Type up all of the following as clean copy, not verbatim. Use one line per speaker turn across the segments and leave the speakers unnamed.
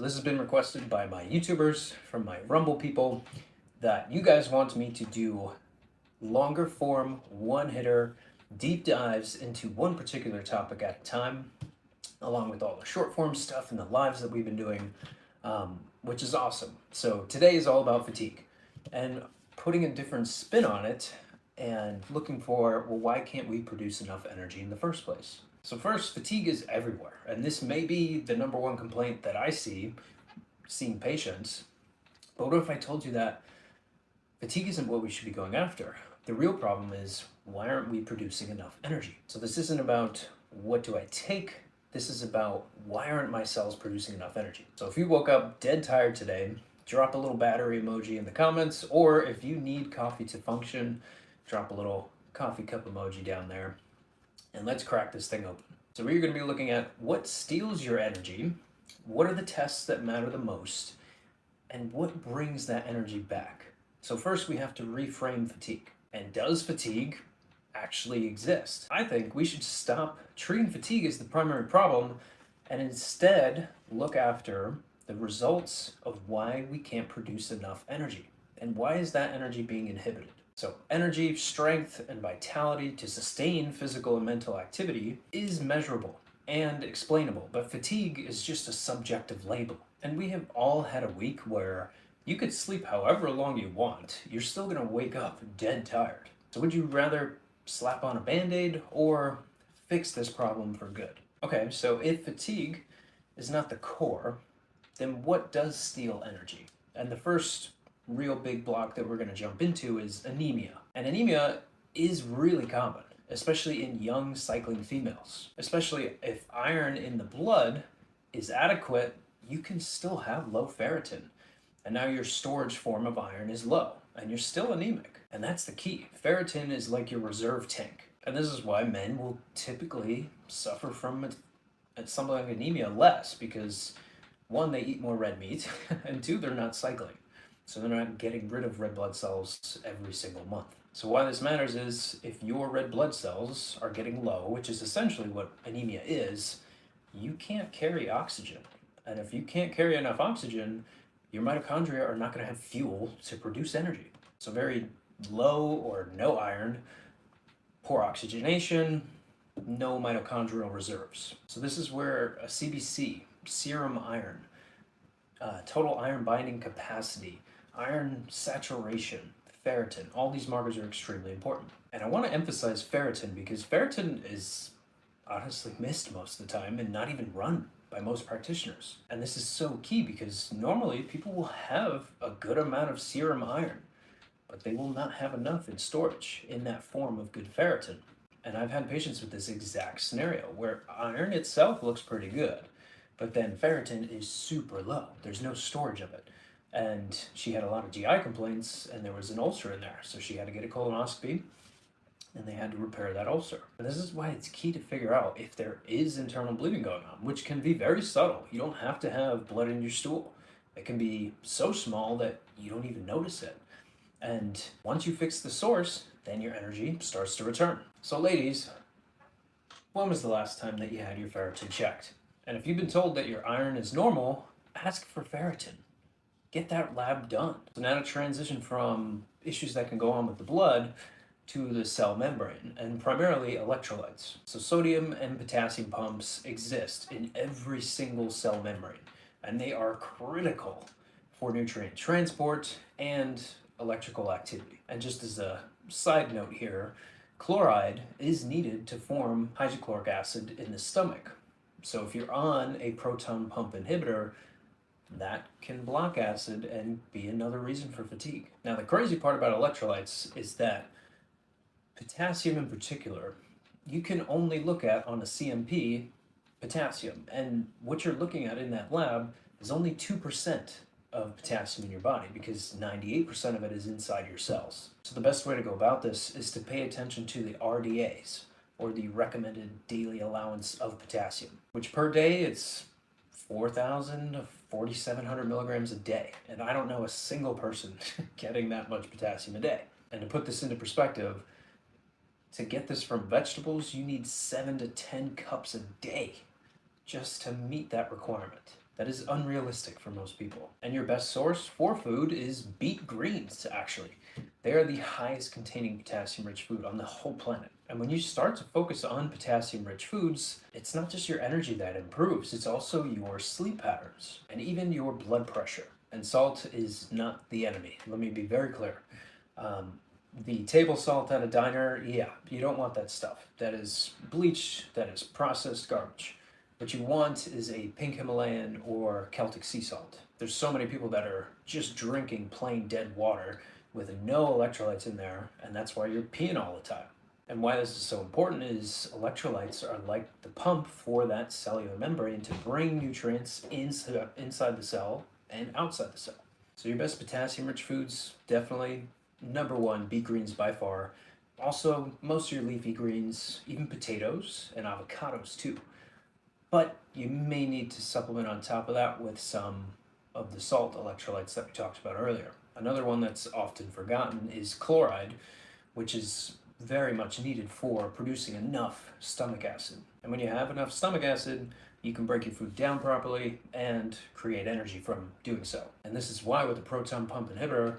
So this has been requested by my YouTubers, from my Rumble people, that you guys want me to do longer form, one-hitter, deep dives into one particular topic at a time, along with all the short form stuff and the lives that we've been doing, which is awesome. So today is all about fatigue and putting a different spin on it and looking for, well, why can't we produce enough energy in the first place? So first, fatigue is everywhere, and this may be the number one complaint that I see seeing patients. But what if I told you that fatigue isn't what we should be going after? The real problem is, why aren't we producing enough energy? So this isn't about what do I take, this is about why aren't my cells producing enough energy? So if you woke up dead tired today, drop a little battery emoji in the comments, or if you need coffee to function, drop a little coffee cup emoji down there, and let's crack this thing open. So we're going to be looking at what steals your energy, what are the tests that matter the most, and what brings that energy back. So first we have to reframe fatigue. And does fatigue actually exist? I think we should stop treating fatigue as the primary problem and instead look after the results of why we can't produce enough energy. And why is that energy being inhibited? So energy, strength, and vitality to sustain physical and mental activity is measurable and explainable, but fatigue is just a subjective label. And we have all had a week where you could sleep however long you want, you're still gonna wake up dead tired. So would you rather slap on a band-aid or fix this problem for good? Okay, so if fatigue is not the core, then what does steal energy? And the first real big block that we're gonna jump into is anemia. And anemia is really common, especially in young cycling females. Especially if iron in the blood is adequate, you can still have low ferritin. And now your storage form of iron is low, and you're still anemic. And that's the key. Ferritin is like your reserve tank. And this is why men will typically suffer from something like anemia less, because one, they eat more red meat, and two, they're not cycling. So they're not getting rid of red blood cells every single month. So why this matters is if your red blood cells are getting low, which is essentially what anemia is, you can't carry oxygen. And if you can't carry enough oxygen, your mitochondria are not going to have fuel to produce energy. So very low or no iron, poor oxygenation, no mitochondrial reserves. So this is where a CBC, serum iron, total iron binding capacity, iron saturation, ferritin, all these markers are extremely important. And I want to emphasize ferritin because ferritin is honestly missed most of the time and not even run by most practitioners. And this is so key because normally people will have a good amount of serum iron, but they will not have enough in storage in that form of good ferritin. And I've had patients with this exact scenario where iron itself looks pretty good, but then ferritin is super low. There's no storage of it. And she had a lot of GI complaints and there was an ulcer in there. So she had to get a colonoscopy and they had to repair that ulcer. And this is why it's key to figure out if there is internal bleeding going on, which can be very subtle. You don't have to have blood in your stool. It can be so small that you don't even notice it. And once you fix the source, then your energy starts to return. So ladies, when was the last time that you had your ferritin checked? And if you've been told that your iron is normal, ask for ferritin. Get that lab done. So now to transition from issues that can go on with the blood to the cell membrane, and primarily electrolytes. So sodium and potassium pumps exist in every single cell membrane, and they are critical for nutrient transport and electrical activity. And just as a side note here, chloride is needed to form hydrochloric acid in the stomach. So if you're on a proton pump inhibitor, that can block acid and be another reason for fatigue. Now the crazy part about electrolytes is that potassium in particular, you can only look at on a CMP potassium, and what you're looking at in that lab is only 2% of potassium in your body because 98% of it is inside your cells. So the best way to go about this is to pay attention to the RDAs, or the recommended daily allowance of potassium, which per day it's 4,000 to 4,700 milligrams a day. And I don't know a single person getting that much potassium a day. And to put this into perspective, to get this from vegetables, you need 7 to 10 cups a day just to meet that requirement. That is unrealistic for most people. And your best source for food is beet greens, actually. They are the highest containing potassium rich food on the whole planet. And when you start to focus on potassium rich foods, it's not just your energy that improves, it's also your sleep patterns and even your blood pressure. And salt is not the enemy. Let me be very clear. Um, the table salt at a diner, yeah, you don't want that stuff. That is bleached, that is processed garbage. What you want is a pink Himalayan or Celtic sea salt. There's so many people that are just drinking plain dead water with no electrolytes in there, and that's why you're peeing all the time. And why this is so important is electrolytes are like the pump for that cellular membrane to bring nutrients inside the cell and outside the cell. So your best potassium rich foods, definitely number one, beet greens by far. Also, most of your leafy greens, even potatoes and avocados too. But you may need to supplement on top of that with some of the salt electrolytes that we talked about earlier. Another one that's often forgotten is chloride, which is very much needed for producing enough stomach acid. And when you have enough stomach acid, you can break your food down properly and create energy from doing so. And this is why with the proton pump inhibitor,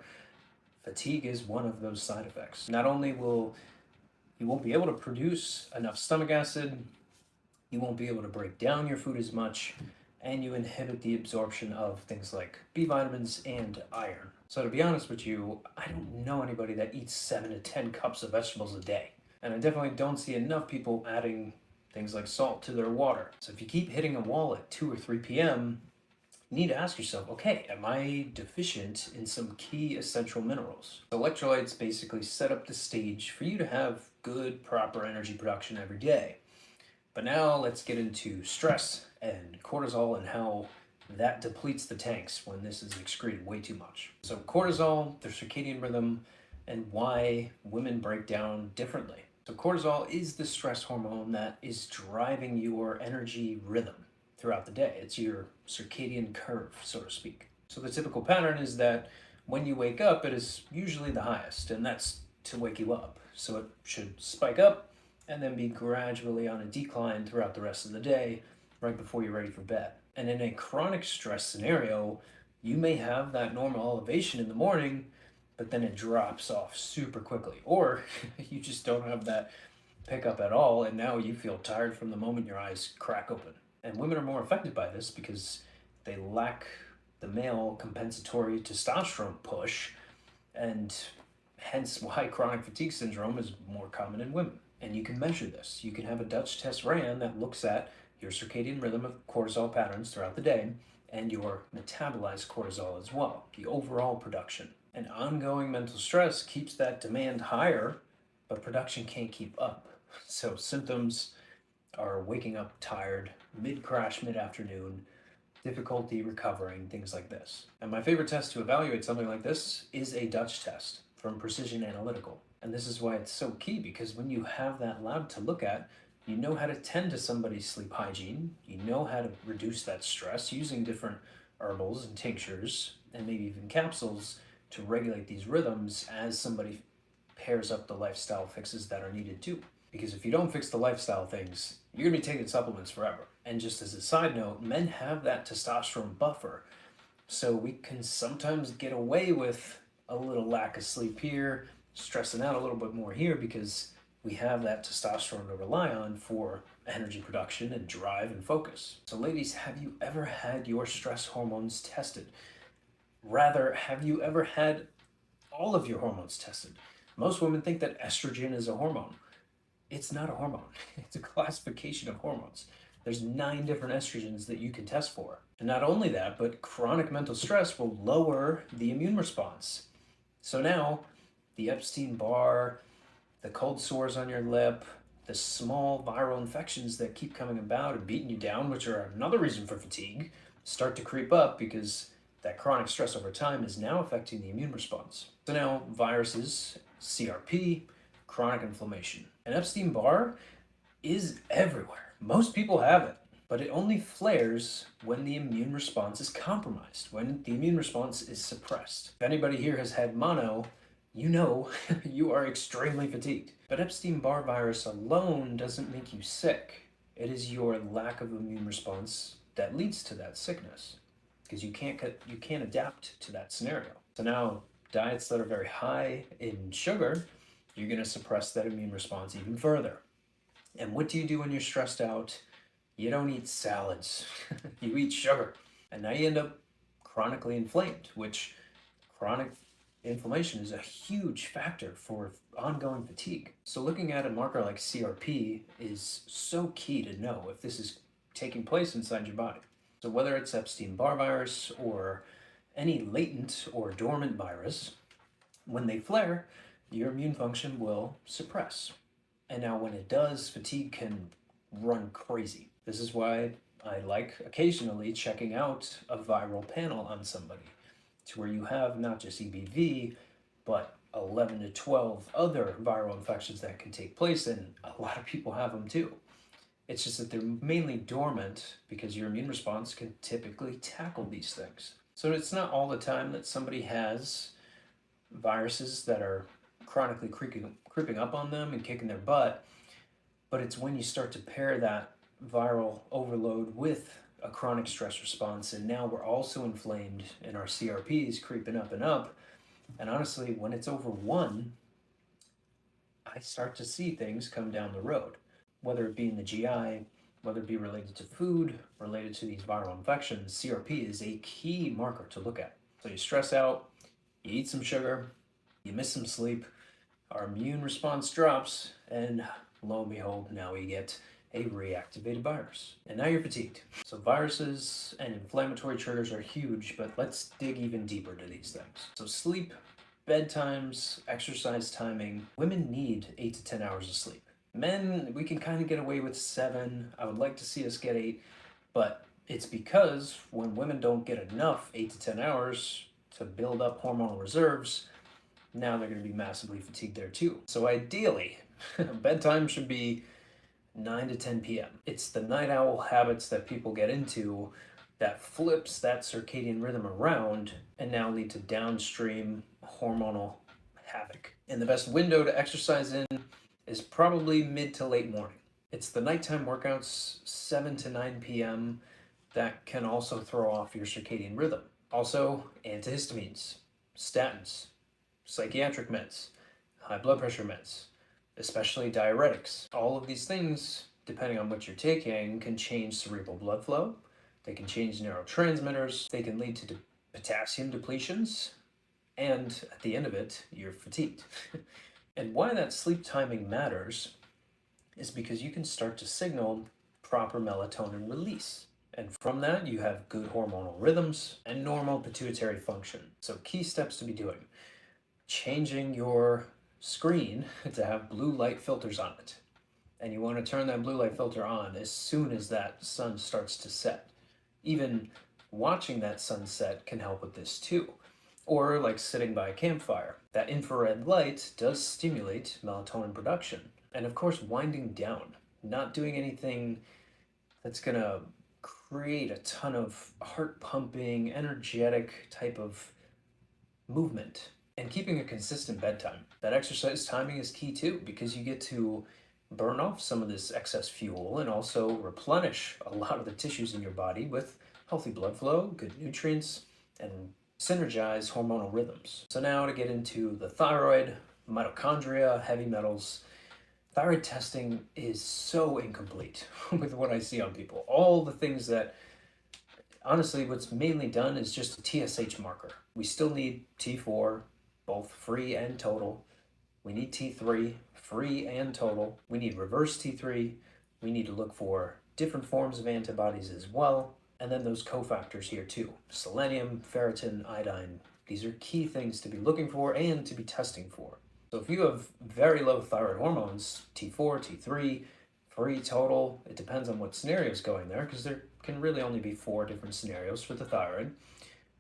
fatigue is one of those side effects. Not only will you won't be able to produce enough stomach acid, you won't be able to break down your food as much, and you inhibit the absorption of things like B vitamins and iron. So to be honest with you, I don't know anybody that eats 7 to 10 cups of vegetables a day. And I definitely don't see enough people adding things like salt to their water. So if you keep hitting a wall at 2 or 3 p.m., you need to ask yourself, okay, am I deficient in some key essential minerals? Electrolytes basically set up the stage for you to have good, proper energy production every day. But now let's get into stress and cortisol and how that depletes the tanks when this is excreted way too much. So cortisol, the circadian rhythm, and why women break down differently. So cortisol is the stress hormone that is driving your energy rhythm throughout the day. It's your circadian curve, so to speak. So the typical pattern is that when you wake up, it is usually the highest, and that's to wake you up. So it should spike up and then be gradually on a decline throughout the rest of the day, right before you're ready for bed. And in a chronic stress scenario, you may have that normal elevation in the morning, but then it drops off super quickly. Or you just don't have that pickup at all, and now you feel tired from the moment your eyes crack open. And women are more affected by this because they lack the male compensatory testosterone push, and hence why chronic fatigue syndrome is more common in women. And you can measure this. You can have a Dutch test ran that looks at your circadian rhythm of cortisol patterns throughout the day and your metabolized cortisol as well, the overall production. And ongoing mental stress keeps that demand higher, but production can't keep up. So symptoms are waking up tired, mid-crash, mid-afternoon, difficulty recovering, things like this. And my favorite test to evaluate something like this is a Dutch test from Precision Analytical. And this is why it's so key, because when you have that lab to look at, you know how to tend to somebody's sleep hygiene, you know how to reduce that stress using different herbals and tinctures, and maybe even capsules to regulate these rhythms as somebody pairs up the lifestyle fixes that are needed too. Because if you don't fix the lifestyle things, you're gonna be taking supplements forever. And just as a side note, men have that testosterone buffer. So we can sometimes get away with a little lack of sleep here, stressing out a little bit more here, because we have that testosterone to rely on for energy production and drive and focus. So ladies, have you ever had your stress hormones tested? Rather, have you ever had all of your hormones tested? Most women think that estrogen is a hormone. It's not a hormone. It's a classification of hormones. There's 9 different estrogens that you can test for. And not only that, but chronic mental stress will lower the immune response. So now, the Epstein-Barr, the cold sores on your lip, the small viral infections that keep coming about and beating you down, which are another reason for fatigue, start to creep up because that chronic stress over time is now affecting the immune response. So now, viruses, CRP, chronic inflammation. And Epstein-Barr is everywhere. Most people have it, but it only flares when the immune response is compromised, when the immune response is suppressed. If anybody here has had mono, you know you are extremely fatigued. But Epstein-Barr virus alone doesn't make you sick. It is your lack of immune response that leads to that sickness because you can't adapt to that scenario. So now diets that are very high in sugar, you're going to suppress that immune response even further. And what do you do when you're stressed out? You don't eat salads. You eat sugar. And now you end up chronically inflamed, which chronic inflammation is a huge factor for ongoing fatigue. So looking at a marker like CRP is so key to know if this is taking place inside your body. So whether it's Epstein-Barr virus or any latent or dormant virus, when they flare, your immune function will suppress. And now when it does, fatigue can run crazy. This is why I like occasionally checking out a viral panel on somebody to where you have not just EBV, but 11 to 12 other viral infections that can take place, and a lot of people have them too. It's just that they're mainly dormant because your immune response can typically tackle these things. So it's not all the time that somebody has viruses that are chronically creeping up on them and kicking their butt, but it's when you start to pair that viral overload with a chronic stress response, and now we're also inflamed and our CRP is creeping up and up. And honestly, when it's over 1, I start to see things come down the road, whether it be in the GI, whether it be related to food, related to these viral infections. CRP is a key marker to look at. So you stress out, you eat some sugar, you miss some sleep, our immune response drops, and lo and behold, now we get a reactivated virus. And now you're fatigued. So viruses and inflammatory triggers are huge, but let's dig even deeper to these things. So sleep, bedtimes, exercise timing. Women need 8 to 10 hours of sleep. Men, we can kind of get away with 7. I would like to see us get 8, but it's because when women don't get enough 8 to 10 hours to build up hormonal reserves, now they're going to be massively fatigued there too. So ideally, bedtime should be 9 to 10 p.m. It's the night owl habits that people get into that flips that circadian rhythm around and now lead to downstream hormonal havoc. And the best window to exercise in is probably mid to late morning. It's the nighttime workouts, 7 to 9 p.m., that can also throw off your circadian rhythm. Also, antihistamines, statins, psychiatric meds, high blood pressure meds, especially diuretics. All of these things, depending on what you're taking, can change cerebral blood flow. They can change neurotransmitters. They can lead to potassium depletions. And at the end of it, you're fatigued. And why that sleep timing matters is because you can start to signal proper melatonin release. And from that, you have good hormonal rhythms and normal pituitary function. So key steps to be doing: changing your screen to have blue light filters on it. And you want to turn that blue light filter on as soon as that sun starts to set. Even watching that sunset can help with this too. Or like sitting by a campfire. That infrared light does stimulate melatonin production. And of course, winding down. Not doing anything that's going to create a ton of heart pumping, energetic type of movement. And keeping a consistent bedtime. That exercise timing is key too, because you get to burn off some of this excess fuel and also replenish a lot of the tissues in your body with healthy blood flow, good nutrients, and synergize hormonal rhythms. So now to get into the thyroid, mitochondria, heavy metals. Thyroid testing is so incomplete with what I see on people. All the things that, honestly, what's mainly done is just a TSH marker. We still need T4, both free and total. We need T3, free and total. We need reverse T3. We need to look for different forms of antibodies as well. And then those cofactors here too. Selenium, ferritin, iodine. These are key things to be looking for and to be testing for. So if you have very low thyroid hormones, T4, T3, free, total, it depends on what scenario is going there, because there can really only be 4 different scenarios for the thyroid.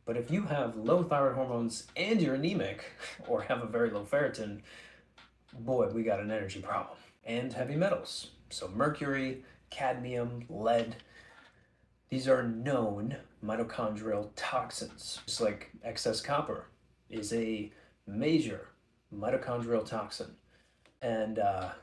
But if you have low thyroid hormones and you're anemic or have a very low ferritin, boy, we got an energy problem. And heavy metals. So mercury, cadmium, lead, these are known mitochondrial toxins. Just like excess copper is a major mitochondrial toxin. And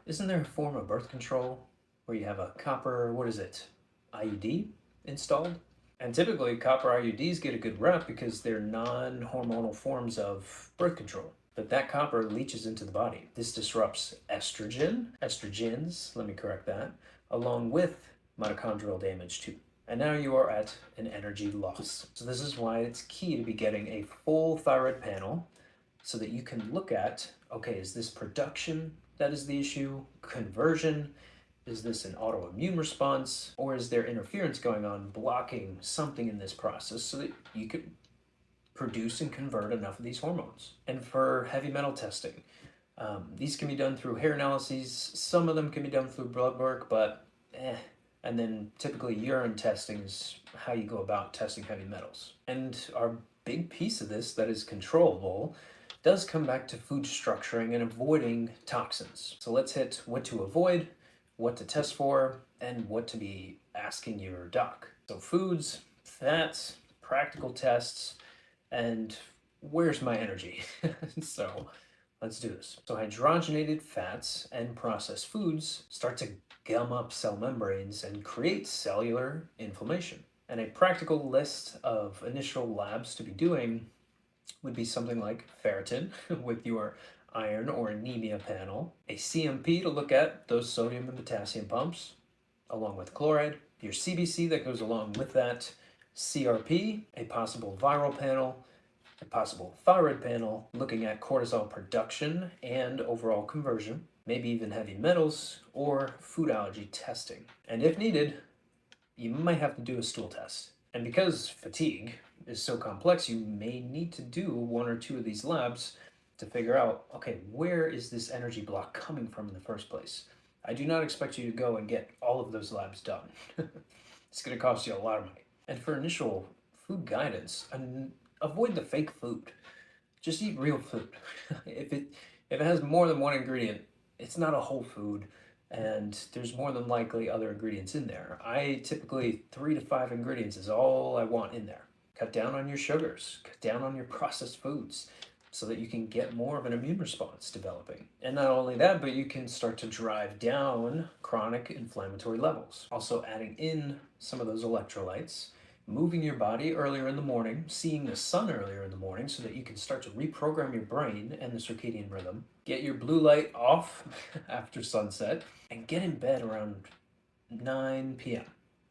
isn't there a form of birth control where you have a copper, what is it, IUD? installed. And typically, copper IUDs get a good rep because they're non hormonal forms of birth control. But that copper leaches into the body. This disrupts estrogens, let me correct that, along with mitochondrial damage too. And now you are at an energy loss. So this is why it's key to be getting a full thyroid panel so that you can look at, okay, is this production that is the issue? Conversion? Is this an autoimmune response? Or is there interference going on blocking something in this process so that you can produce and convert enough of these hormones? And for heavy metal testing, these can be done through hair analyses. Some of them can be done through blood work, but and then typically urine testing is how you go about testing heavy metals. And our big piece of this that is controllable does come back to food structuring and avoiding toxins. So let's hit what to avoid, what to test for, and what to be asking your doc. So foods, fats, practical tests, and where's my energy? So let's do this. So hydrogenated fats and processed foods start to gum up cell membranes and create cellular inflammation. And a practical list of initial labs to be doing would be something like ferritin with your iron or anemia panel, a CMP to look at those sodium and potassium pumps, along with chloride, your CBC that goes along with that, CRP, a possible viral panel, a possible thyroid panel, looking at cortisol production and overall conversion, maybe even heavy metals or food allergy testing. And if needed, you might have to do a stool test. And because fatigue is so complex, you may need to do one or two of these labs to figure out, okay, where is this energy block coming from in the first place? I do not expect you to go and get all of those labs done. It's going to cost you a lot of money. And for initial food guidance, avoid the fake food. Just eat real food. If it has more than one ingredient, it's not a whole food, and there's more than likely other ingredients in there. I typically 3 to 5 ingredients is all I want in there. Cut down on your sugars, cut down on your processed foods, so that you can get more of an immune response developing. And not only that, but you can start to drive down chronic inflammatory levels. Also adding in some of those electrolytes, moving your body earlier in the morning, seeing the sun earlier in the morning so that you can start to reprogram your brain and the circadian rhythm, get your blue light off after sunset, and get in bed around 9 p.m.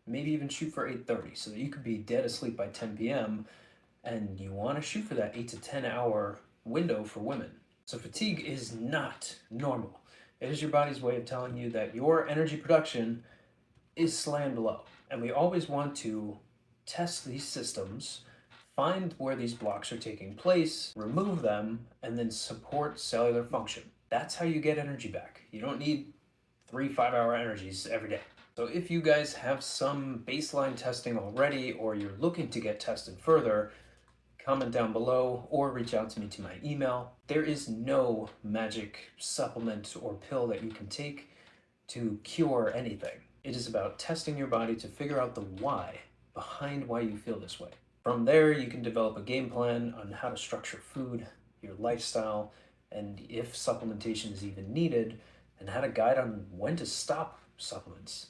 Maybe even shoot for 8:30 so that you could be dead asleep by 10 p.m. And you want to shoot for that 8 to 10 hour window for women. So fatigue is not normal. It is your body's way of telling you that your energy production is slammed low. And we always want to test these systems, find where these blocks are taking place, remove them, and then support cellular function. That's how you get energy back. You don't need 3 5-hour energies every day. So if you guys have some baseline testing already, or you're looking to get tested further, comment down below or reach out to me to my email. There is no magic supplement or pill that you can take to cure anything. It is about testing your body to figure out the why behind why you feel this way. From there, you can develop a game plan on how to structure food, your lifestyle, and if supplementation is even needed, and how to guide on when to stop supplements.